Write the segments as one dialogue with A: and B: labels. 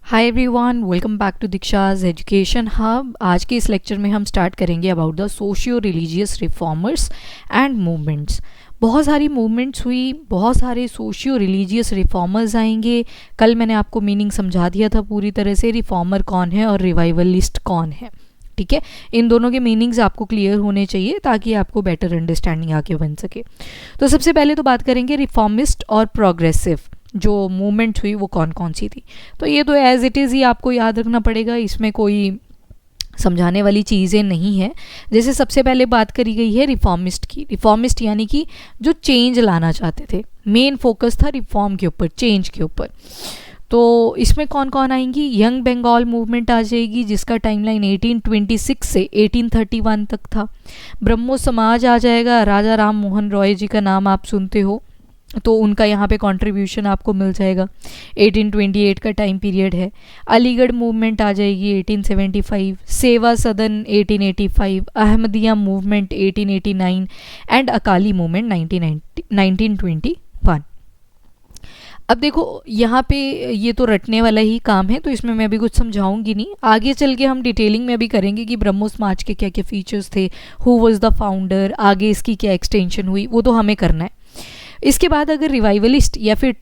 A: Hi everyone, welcome back to Diksha's education hub. आज के इस लेक्चर में हम स्टार्ट करेंगे about the socio religious reformers and movements. बहुत सारी मूवमेंट्स हुई, बहुत सारे सोशियो रिलीजियस रिफॉर्मर्स आएंगे। कल मैंने आपको मीनिंग समझा दिया था पूरी तरह से, रिफॉर्मर कौन है और रिवाइवलिस्ट कौन है। ठीक है, इन दोनों के मीनिंग्स आपको क्लियर होने चाहिए ताकि आपको बेटर अंडरस्टैंडिंग आगे बन सके। तो सबसे पहले तो बात करेंगे रिफॉर्मिस्ट और प्रोग्रेसिव जो मूवमेंट हुई वो कौन कौन सी थी। तो ये तो एज इट इज़ ही आपको याद रखना पड़ेगा, इसमें कोई समझाने वाली चीज़ें नहीं है। जैसे सबसे पहले बात करी गई है रिफॉर्मिस्ट की। रिफॉर्मिस्ट यानी कि जो चेंज लाना चाहते थे, मेन फोकस था रिफॉर्म के ऊपर, चेंज के ऊपर। तो इसमें कौन कौन आएंगी? यंग बंगाल मूवमेंट आ जाएगी जिसका टाइमलाइन 1826 से 1831 तक था। ब्रह्मो समाज आ जाएगा, राजा राम मोहन रॉय जी का नाम आप सुनते हो तो उनका यहाँ पे कंट्रीब्यूशन आपको मिल जाएगा। 1828 का टाइम पीरियड है। अलीगढ़ मूवमेंट आ जाएगी 1875, सेवा सदन 1885, Ahmadiyya movement 1889 and Akali movement 1921। अब देखो यहाँ पे ये तो रटने वाला ही काम है, तो इसमें मैं अभी कुछ समझाऊंगी नहीं। आगे चल के हम डिटेलिंग में अभी करेंगे कि ब्रह्मो समाज के क्या क्या फीचर्स थे, हु वाज द फाउंडर, आगे इसकी क्या एक्सटेंशन हुई, वो तो हमें करना है। इसके बाद अगर रिवाइवलिस्ट या फिर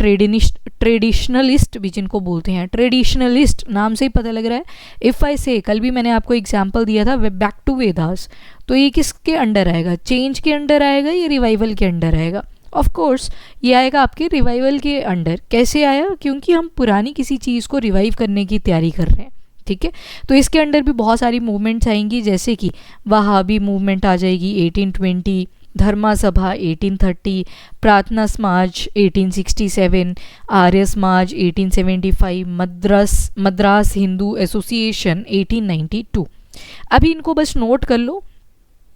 A: ट्रेडिशनलिस्ट भी जिनको बोलते हैं, ट्रेडिशनलिस्ट नाम से ही पता लग रहा है। इफ़ आई से, कल भी मैंने आपको एग्जांपल दिया था बैक टू वेदास, तो ये किसके अंडर आएगा? चेंज के अंडर आएगा या रिवाइवल के अंडर आएगा? ऑफ कोर्स ये आएगा आपके रिवाइवल के अंडर। कैसे आया? क्योंकि हम पुरानी किसी चीज़ को रिवाइव करने की तैयारी कर रहे हैं। ठीक है, तो इसके अंडर भी बहुत सारी मूवमेंट्स आएंगी, जैसे कि वहाबी मूवमेंट आ जाएगी 1820, धर्मा सभा 1830, प्रार्थना समाज 1867, आर्य समाज 1875, मद्रास हिंदू एसोसिएशन 1892। अभी इनको बस नोट कर लो,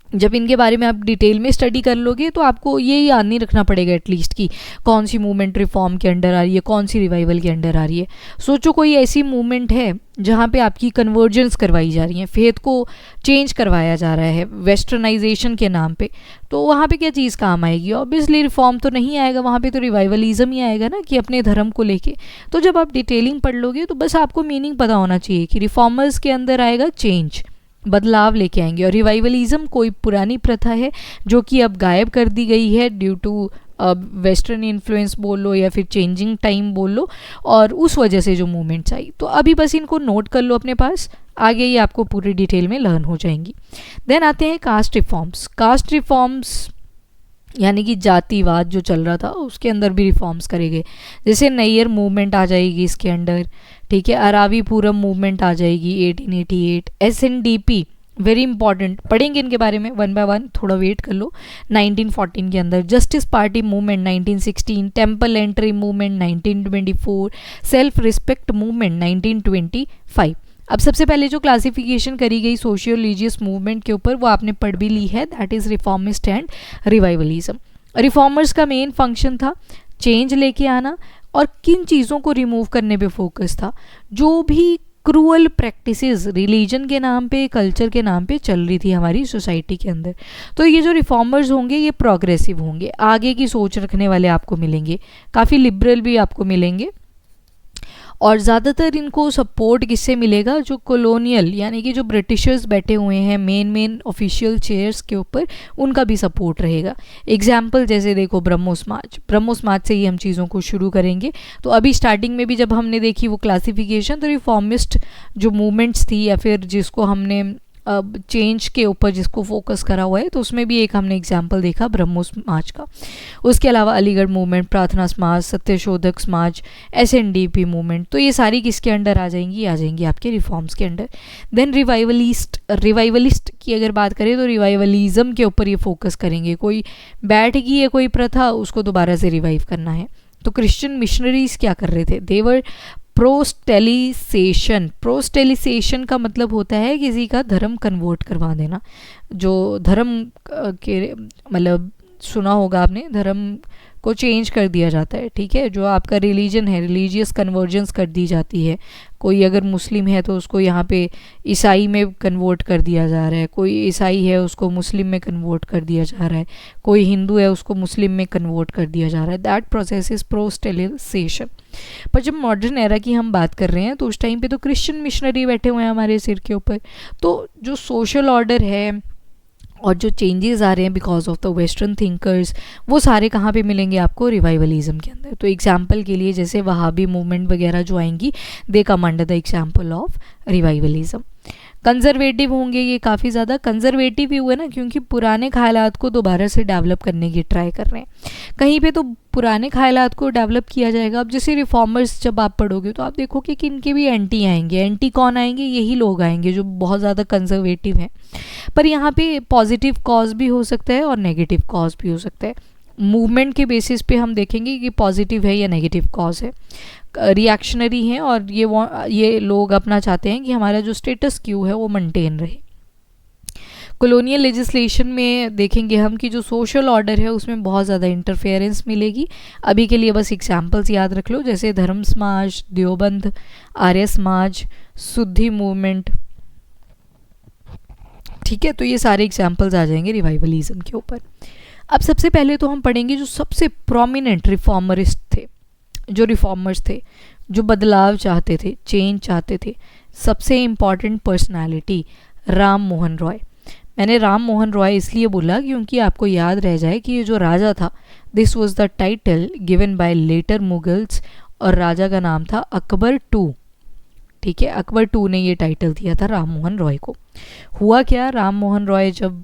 A: जब इनके बारे में आप डिटेल में स्टडी कर लोगे तो आपको ये याद नहीं रखना पड़ेगा एटलीस्ट कि कौन सी मूवमेंट रिफॉर्म के अंडर आ रही है, कौन सी रिवाइवल के अंडर आ रही है। सोचो कोई ऐसी मूवमेंट है जहाँ पे आपकी कन्वर्जेंस करवाई जा रही है, फेथ को चेंज करवाया जा रहा है वेस्टर्नाइजेशन के नाम पे, तो वहाँ पे क्या चीज़ काम आएगी? ऑब्वियसली रिफॉर्म तो नहीं आएगा, वहाँ पे तो रिवाइवलिज्म ही आएगा ना, कि अपने धर्म को लेके। तो जब आप डिटेलिंग पढ़ लोगे तो बस आपको मीनिंग पता होना चाहिए कि रिफॉर्मर्स के अंदर आएगा चेंज, बदलाव लेके आएंगे। और रिवाइवलिज्म कोई पुरानी प्रथा है जो कि अब गायब कर दी गई है ड्यू टू वेस्टर्न इन्फ्लुएंस बोल लो या फिर चेंजिंग टाइम बोल लो, और उस वजह से जो मूवमेंट्स आई। तो अभी बस इनको नोट कर लो अपने पास, आगे ये आपको पूरी डिटेल में लर्न हो जाएंगी। देन आते हैं कास्ट रिफॉर्म्स। कास्ट रिफॉर्म्स यानी कि जातिवाद जो चल रहा था उसके अंदर भी रिफॉर्म्स करे गए। जैसे नैयर मूवमेंट आ जाएगी इसके अंडर। ठीक है, अरावी पूरम मूवमेंट आ जाएगी 1888। SNDP वेरी इंपॉर्टेंट, पढ़ेंगे इनके बारे में वन बाय वन, थोड़ा वेट कर लो। 1914 के अंदर justice party movement 1916, temple entry movement 1924, self respect movement 1925। अब सबसे पहले जो क्लासिफिकेशन करी गई सोशियो रिलीजियस मूवमेंट के ऊपर वो आपने पढ़ भी ली है, that is reformist and revivalism. Reformers का मेन फंक्शन था चेंज लेके आना, और किन चीज़ों को रिमूव करने पे फोकस था? जो भी क्रूअल प्रैक्टिसेस रिलीजन के नाम पे, कल्चर के नाम पे चल रही थी हमारी सोसाइटी के अंदर। तो ये जो रिफॉर्मर्स होंगे ये प्रोग्रेसिव होंगे, आगे की सोच रखने वाले आपको मिलेंगे, काफ़ी लिबरल भी आपको मिलेंगे। और ज़्यादातर इनको सपोर्ट किससे मिलेगा? जो कॉलोनियल यानी कि जो ब्रिटिशर्स बैठे हुए हैं मेन ऑफिशियल चेयर्स के ऊपर, उनका भी सपोर्ट रहेगा। एग्जाम्पल जैसे देखो ब्रह्मो समाज से ही हम चीज़ों को शुरू करेंगे। तो अभी स्टार्टिंग में भी जब हमने देखी वो क्लासिफिकेशन, तो रिफॉर्मिस्ट जो मूवमेंट्स थी या फिर जिसको हमने चेंज के ऊपर जिसको फोकस करा हुआ है, तो उसमें भी एक हमने एग्जाम्पल देखा ब्रह्मो समाज का। उसके अलावा अलीगढ़ मूवमेंट, प्रार्थना समाज, सत्यशोधक समाज, SNDP मूवमेंट, तो ये सारी किसके अंडर आ जाएंगी आपके रिफॉर्म्स के अंडर। देन रिवाइवलिस्ट की अगर बात करें तो रिवाइवलिज्म के ऊपर ये फोकस करेंगे। कोई बैठ गई है कोई प्रथा, उसको दोबारा से रिवाइव करना है। तो क्रिश्चियन मिशनरीज क्या कर रहे थे? देवर प्रोस्टेलिसेशन का मतलब होता है किसी का धर्म कन्वर्ट करवा देना। जो धर्म के मतलब सुना होगा आपने, धर्म को चेंज कर दिया जाता है, ठीक है, जो आपका रिलीजन है, रिलीजियस कन्वर्जेंस कर दी जाती है। कोई अगर मुस्लिम है तो उसको यहाँ पे ईसाई में कन्वर्ट कर दिया जा रहा है, कोई ईसाई है उसको मुस्लिम में कन्वर्ट कर दिया जा रहा है, कोई हिंदू है उसको मुस्लिम में कन्वर्ट कर दिया जा रहा है। That process is proselytisation. पर जब मॉडर्न एरा की हम बात कर रहे हैं तो उस टाइम पे तो क्रिश्चियन मिशनरी बैठे हुए हैं हमारे सिर के ऊपर। तो जो सोशल ऑर्डर है और जो चेंजेस आ रहे हैं because of the western thinkers, वो सारे कहाँ पे मिलेंगे आपको, रिवाइवलिज्म के अंदर। तो एग्जाम्पल के लिए जैसे वहाबी मूवमेंट वगैरह जो आएंगी, they come under the example of revivalism. Conservative होंगे ये, काफ़ी ज़्यादा कंजर्वेटिव ही हुए ना, क्योंकि पुराने ख्यालात को दोबारा से डेवलप करने की ट्राई कर रहे हैं। कहीं पे तो पुराने ख्यालात को डेवलप किया जाएगा। अब जैसे रिफॉर्मर्स जब आप पढ़ोगे तो आप देखोगे कि इनके भी एंटी आएंगे। एंटी कौन आएंगे, यही लोग आएंगे जो बहुत ज़्यादा कंजर्वेटिव हैं। पर यहाँ पे पॉजिटिव कॉज भी हो सकता है और नेगेटिव कॉज भी हो सकता है। मूवमेंट के बेसिस पे हम देखेंगे कि पॉजिटिव है या नेगेटिव कॉज है। रिएक्शनरी हैं और ये लोग अपना चाहते हैं कि हमारा जो स्टेटस क्यू है वो मेंटेन रहे। कॉलोनियल लेजिस्लेशन में देखेंगे हम कि जो सोशल ऑर्डर है उसमें बहुत ज़्यादा इंटरफेरेंस मिलेगी। अभी के लिए बस एग्जांपल्स याद रख लो, जैसे धर्म समाज, देवबंद, आर्य समाज, सुद्धि मूवमेंट, ठीक है। तो ये सारे एग्जांपल्स आ जाएंगे रिवाइवलिज्म के ऊपर। अब सबसे पहले तो हम पढ़ेंगे जो सबसे प्रोमिनेंट रिफॉर्मरिस्ट थे, जो रिफॉर्मर्स थे, जो बदलाव चाहते थे, चेंज चाहते थे। सबसे इम्पॉर्टेंट पर्सनालिटी राम मोहन रॉय। मैंने राम मोहन रॉय इसलिए बोला क्योंकि आपको याद रह जाए कि ये जो राजा था, this was the title given by later Mughals, और राजा का नाम था अकबर टू, ठीक है। अकबर टू ने ये टाइटल दिया था राम मोहन रॉय को। हुआ क्या, राम मोहन रॉय जब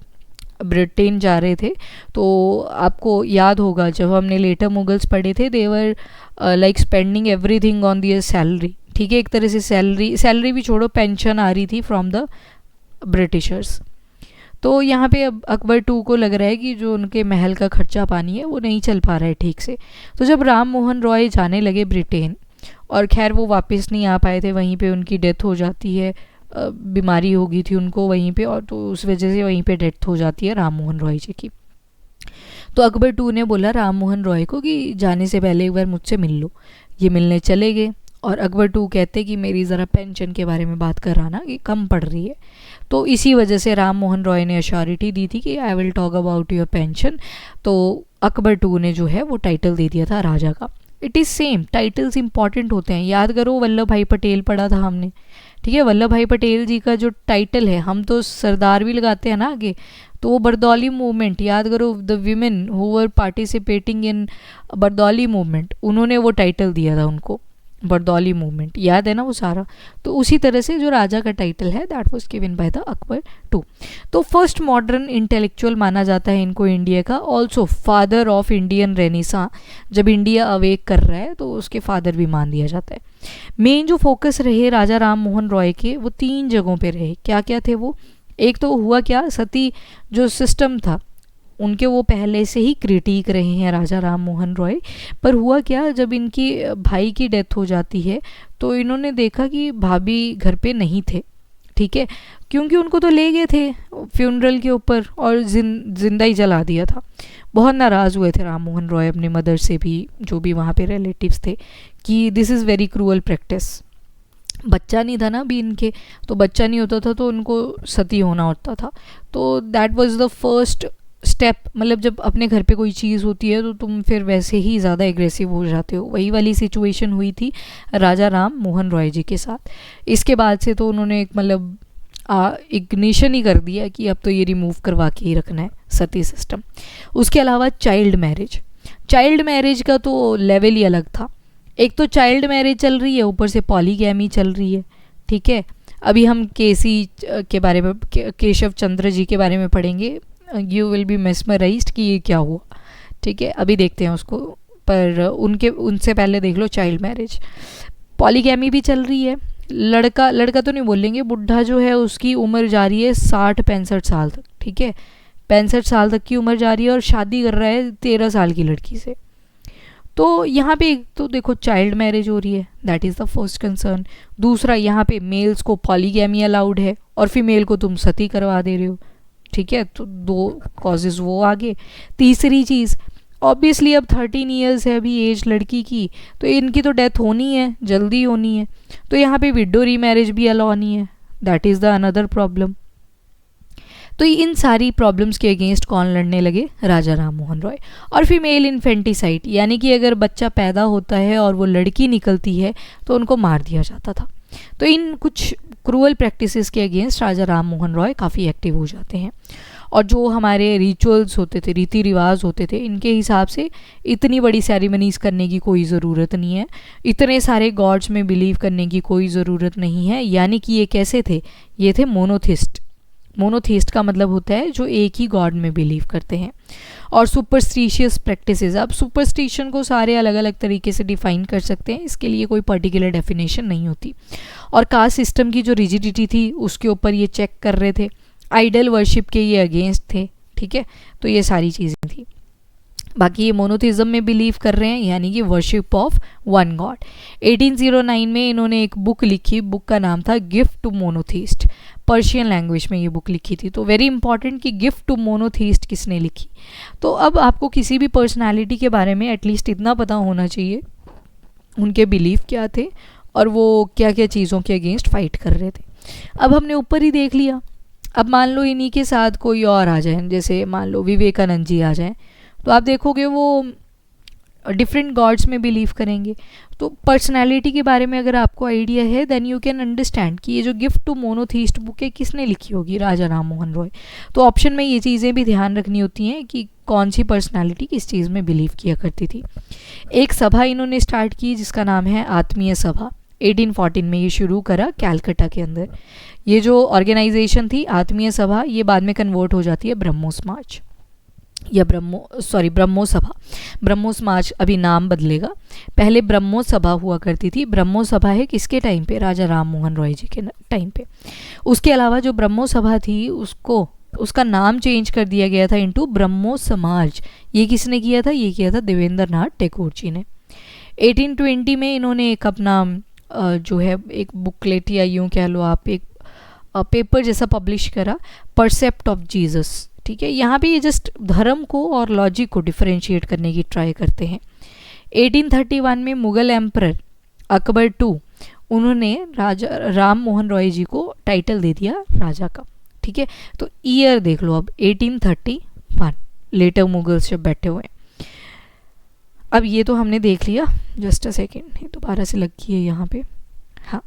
A: ब्रिटेन जा रहे थे तो आपको याद होगा जब हमने लेटर मुगल्स पढ़े थे, they were like spending everything on their salary, ठीक है। एक तरह से सैलरी भी छोड़ो, पेंशन आ रही थी फ्रॉम द ब्रिटिशर्स। तो यहाँ पे अब अकबर टू को लग रहा है कि जो उनके महल का खर्चा पानी है वो नहीं चल पा रहा है ठीक से। तो जब राम मोहन रॉय जाने लगे ब्रिटेन, और खैर वो वापस नहीं आ पाए थे, वहीं पे उनकी डेथ हो जाती है, बीमारी हो गई थी उनको वहीं पे, और तो उस वजह से वहीं पे डेथ हो जाती है राम मोहन रॉय जी की। तो अकबर टू ने बोला राम मोहन रॉय को कि जाने से पहले एक बार मुझसे मिल लो। ये मिलने चले गए, और अकबर टू कहते कि मेरी ज़रा पेंशन के बारे में बात कराना कि कम पड़ रही है। तो इसी वजह से राम मोहन रॉय ने अश्योरिटी दी थी कि I will talk about your pension. तो अकबर टू ने जो है वो टाइटल दे दिया था राजा का। It is same, titles important होते हैं। याद करो वल्लभ भाई पटेल पढ़ा था हमने, ठीक है। वल्लभ भाई पटेल जी का जो टाइटल है, हम तो सरदार भी लगाते हैं ना आगे, तो वो बरदौली मूवमेंट, याद करो the women who were participating in Bardoli movement, उन्होंने वो टाइटल दिया था उनको, बरदौली मूवमेंट, याद है ना वो सारा। तो उसी तरह से जो राजा का टाइटल है that was given by the Akbar two. तो फर्स्ट मॉडर्न इंटेलेक्चुअल माना जाता है इनको इंडिया का, also father of Indian renaissance. जब इंडिया अवेक कर रहा है तो उसके फादर भी मान दिया जाता है। मेन जो फोकस रहे राजा राम मोहन रॉय के, वो 3 जगहों पे रहे। क्या क्या थे वो? एक तो हुआ क्या, सती जो सिस्टम था उनके वो पहले से ही क्रिटिक रहे हैं राजा राम मोहन रॉय। पर हुआ क्या, जब इनकी भाई की डेथ हो जाती है तो इन्होंने देखा कि भाभी घर पे नहीं थे, ठीक है, क्योंकि उनको तो ले गए थे फ्यूनरल के ऊपर और जिंदा ही जला दिया था। बहुत नाराज़ हुए थे राम मोहन रॉय अपने मदर से भी, जो भी वहाँ पे रिलेटिव्स थे, कि this is very cruel practice. बच्चा नहीं था ना अभी इनके, तो बच्चा नहीं होता था तो उनको सती होना होता था। तो that was the first step. मतलब जब अपने घर पे कोई चीज़ होती है तो तुम फिर वैसे ही ज़्यादा एग्रेसिव हो जाते हो। वही वाली सिचुएशन हुई थी राजा राम मोहन रॉय जी के साथ। इसके बाद से तो उन्होंने एक मतलब इग्निशन ही कर दिया कि अब तो ये रिमूव करवा के ही रखना है सती सिस्टम। उसके अलावा चाइल्ड मैरिज का तो लेवल ही अलग था। एक तो चाइल्ड मैरिज चल रही है, ऊपर से पॉलीगैमी चल रही है, ठीक है। अभी हम केसी के बारे में, केशव चंद्र जी के बारे में पढ़ेंगे, यू विल बी मेस्मराइज्ड कि ये क्या हुआ, ठीक है। अभी देखते हैं उसको, पर उनसे पहले देख लो चाइल्ड मैरिज। पॉलीगैमी भी चल रही है। लड़का तो नहीं बोलेंगे, बुढ़ा जो है उसकी उम्र जा रही है 60-65 साल तक, ठीक है, 65 साल तक की उम्र जा रही है, और शादी कर रहा है 13 साल की लड़की से। तो यहाँ पे एक तो देखो चाइल्ड मैरिज हो रही है, that is the first concern. दूसरा, यहाँ पे मेल्स को पॉलीगैमी अलाउड है और फीमेल को तुम सती करवा दे रहे हो, ठीक है, तो 2 कॉजेज़ वो आगे। तीसरी चीज़, ऑब्वियसली अब 13 ईयर्स है अभी एज लड़की की, तो इनकी तो डेथ होनी है, जल्दी होनी है, तो यहाँ पे विडो रीमैरिज भी अलाउ नहीं है, that is the another problem. तो इन सारी प्रॉब्लम्स के अगेंस्ट कौन लड़ने लगे? राजा राम मोहन रॉय। और फीमेल इन्फेंटिसाइड, यानी कि अगर बच्चा पैदा होता है और वो लड़की निकलती है तो उनको मार दिया जाता था। तो इन कुछ क्रूअल प्रैक्टिसेस के अगेंस्ट राजा राम मोहन रॉय काफ़ी एक्टिव हो जाते हैं। और जो हमारे रिचुअल्स होते थे, रीति रिवाज होते थे, इनके हिसाब से इतनी बड़ी सेरेमनीज करने की कोई ज़रूरत नहीं है, इतने सारे गॉड्स में बिलीव करने की कोई ज़रूरत नहीं है। यानी कि ये कैसे थे? ये थे मोनोथिस्ट। मोनोथिस्ट का मतलब होता है जो एक ही गॉड में बिलीव करते हैं। और सुपरस्टिशियस प्रैक्टिसेस, अब सुपरस्टिशन को सारे अलग अलग तरीके से डिफाइन कर सकते हैं, इसके लिए कोई पर्टिकुलर डेफिनेशन नहीं होती। और कास्ट सिस्टम की जो रिजिडिटी थी उसके ऊपर ये चेक कर रहे थे, आइडल वर्शिप के ये अगेंस्ट थे, ठीक है, तो ये सारी चीज़ें थी। बाकी ये मोनोथिज्म में बिलीव कर रहे हैं, यानी कि वर्शिप ऑफ वन गॉड। 1809 में इन्होंने एक बुक लिखी, बुक का नाम था gift to monotheist, Persian language में ये बुक लिखी थी। तो वेरी इंपॉर्टेंट कि गिफ्ट टू मोनोथिस्ट किसने लिखी। तो अब आपको किसी भी पर्सनालिटी के बारे में एटलीस्ट इतना पता होना चाहिए, उनके बिलीफ क्या थे और वो क्या क्या चीज़ों के अगेंस्ट फाइट कर रहे थे। अब हमने ऊपर ही देख लिया, अब मान लो इन्हीं के साथ कोई और आ जाए, जैसे मान लो विवेकानंद जी आ जाएं, तो आप देखोगे वो डिफरेंट गॉड्स में बिलीव करेंगे। तो पर्सनालिटी के बारे में अगर आपको आइडिया है देन यू कैन अंडरस्टैंड कि ये जो गिफ्ट टू मोनोथीस्ट बुक है किसने लिखी होगी? राजा राम मोहन रॉय। तो ऑप्शन में ये चीज़ें भी ध्यान रखनी होती हैं कि कौन सी पर्सनालिटी किस चीज़ में बिलीव किया करती थी। एक सभा इन्होंने स्टार्ट की जिसका नाम है आत्मीय सभा। 1814 में ये शुरू करा कैलकटा के अंदर। ये जो ऑर्गेनाइजेशन थी आत्मीय सभा, ये बाद में कन्वर्ट हो जाती है ब्रह्मो समाज या ब्रह्मो सभा। ब्रह्मो समाज अभी नाम बदलेगा, पहले ब्रह्मो सभा हुआ करती थी। ब्रह्मो सभा है किसके टाइम पे? राजा राम मोहन रॉय जी के टाइम पे। उसके अलावा जो ब्रह्मो सभा थी उसका नाम चेंज कर दिया गया था इनटू ब्रह्मो समाज। ये किसने किया था? ये किया था देवेंद्र नाथ टैगोर जी ने। 1820 में इन्होंने एक अपना जो है एक बुकलेट या यूँ कह लो आप, एक पेपर जैसा पब्लिश करा, परसेप्ट ऑफ जीसस। ठीक है, यहाँ पे ये जस्ट धर्म को और लॉजिक को डिफरेंशिएट करने की ट्राई करते हैं। 1831 में मुगल एम्परर अकबर II उन्होंने राजा राम मोहन रॉय जी को टाइटल दे दिया राजा का। ठीक है, तो ईयर देख लो अब 1831, लेटर मुगल्स जब बैठे हुए। अब ये तो हमने देख लिया, जस्ट अ सेकेंड, ये दोबारा से लगी है यहाँ पे। हाँ,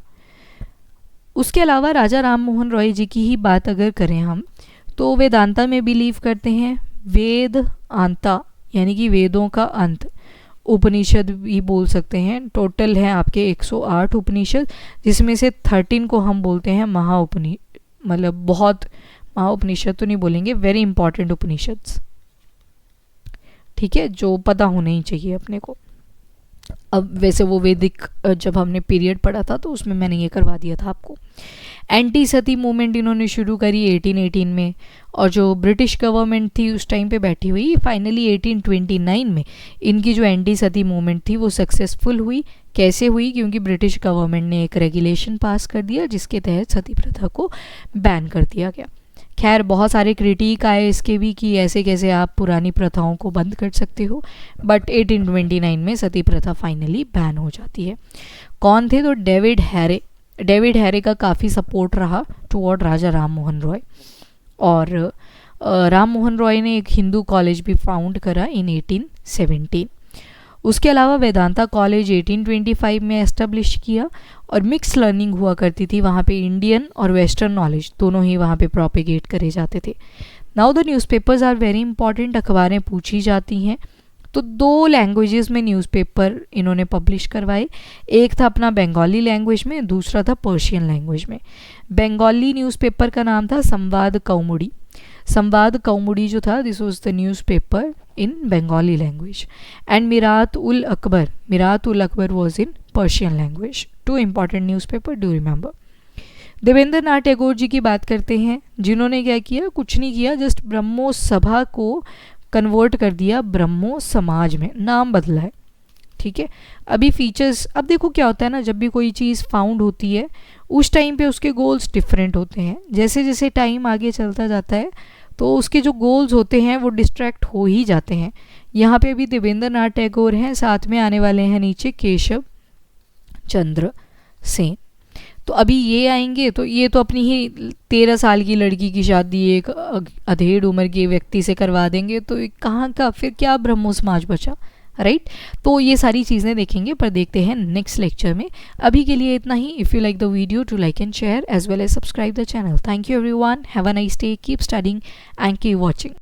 A: उसके अलावा राजा राम मोहन रॉय जी की ही बात अगर करें हम, तो वेदांता में बिलीव करते हैं। वेद आंता यानी कि वेदों का अंत, उपनिषद भी बोल सकते हैं। टोटल हैं आपके 108 उपनिषद, जिसमें से 13 को हम बोलते हैं मतलब बहुत महाउपनिषद तो नहीं बोलेंगे, वेरी इंपॉर्टेंट उपनिषद्स। ठीक है, जो पता होना ही चाहिए अपने को। अब वैसे वो वैदिक जब हमने पीरियड पढ़ा था तो उसमें मैंने ये करवा दिया था आपको। एंटी सती मूवमेंट इन्होंने शुरू करी 1818 में, और जो ब्रिटिश गवर्नमेंट थी उस टाइम पे बैठी हुई, फाइनली 1829 में इनकी जो एंटी सती मूवमेंट थी वो सक्सेसफुल हुई। कैसे हुई? क्योंकि ब्रिटिश गवर्नमेंट ने एक रेगुलेशन पास कर दिया जिसके तहत सती प्रथा को बैन कर दिया गया। खैर बहुत सारे क्रिटिक आए इसके भी कि ऐसे कैसे आप पुरानी प्रथाओं को बंद कर सकते हो, बट 1829 में सती प्रथा फाइनली बैन हो जाती है। कौन थे? तो डेविड हैरे का काफ़ी सपोर्ट रहा टुवर्ड राजा राम मोहन रॉय। और राम मोहन रॉय ने एक हिंदू कॉलेज भी फाउंड करा इन 1817। उसके अलावा वेदांता कॉलेज 1825 में एस्टेब्लिश किया, और मिक्स लर्निंग हुआ करती थी वहाँ पे। इंडियन और वेस्टर्न नॉलेज दोनों ही वहाँ पे प्रोपेगेट करे जाते थे। Now the newspapers are very important, अखबारें पूछी जाती हैं। तो 2 लैंग्वेजेस में न्यूज़पेपर इन्होंने पब्लिश करवाए। एक था अपना बंगाली लैंग्वेज में, दूसरा था पर्शियन लैंग्वेज में। बंगाली न्यूज़पेपर का नाम था संवाद कौमुदी। संवाद कौमुदी जो था, this was the newspaper in Bengali language. And Mirat ul Akbar was in Persian language. 2 important newspaper, do remember. Devendra Nath Tagore ji की बात करते हैं, जिन्होंने क्या किया? कुछ नहीं किया, जस्ट ब्रह्मो सभा को कन्वर्ट कर दिया ब्रह्मो समाज में, नाम बदला है। ठीक है, अभी फीचर्स, अब देखो क्या होता है ना, जब भी कोई चीज़ फाउंड होती है उस टाइम पे उसके गोल्स डिफरेंट होते हैं। जैसे जैसे टाइम आगे चलता जाता है तो उसके जो गोल्स होते हैं वो डिस्ट्रैक्ट हो ही जाते हैं। यहाँ पे अभी देवेंद्र नाथ टैगोर हैं, साथ में आने वाले हैं नीचे केशव चंद्र सेन। तो अभी ये आएंगे, तो ये तो अपनी ही 13 साल की लड़की की शादी एक अधेड़ उम्र के व्यक्ति से करवा देंगे, तो कहाँ का फिर क्या ब्रह्मो समाज बचा, राइट। तो ये सारी चीज़ें देखेंगे, पर देखते हैं नेक्स्ट लेक्चर में। अभी के लिए इतना ही। If you like the video, to like and share as well as subscribe the channel. Thank you everyone, have a nice day, keep studying and keep watching.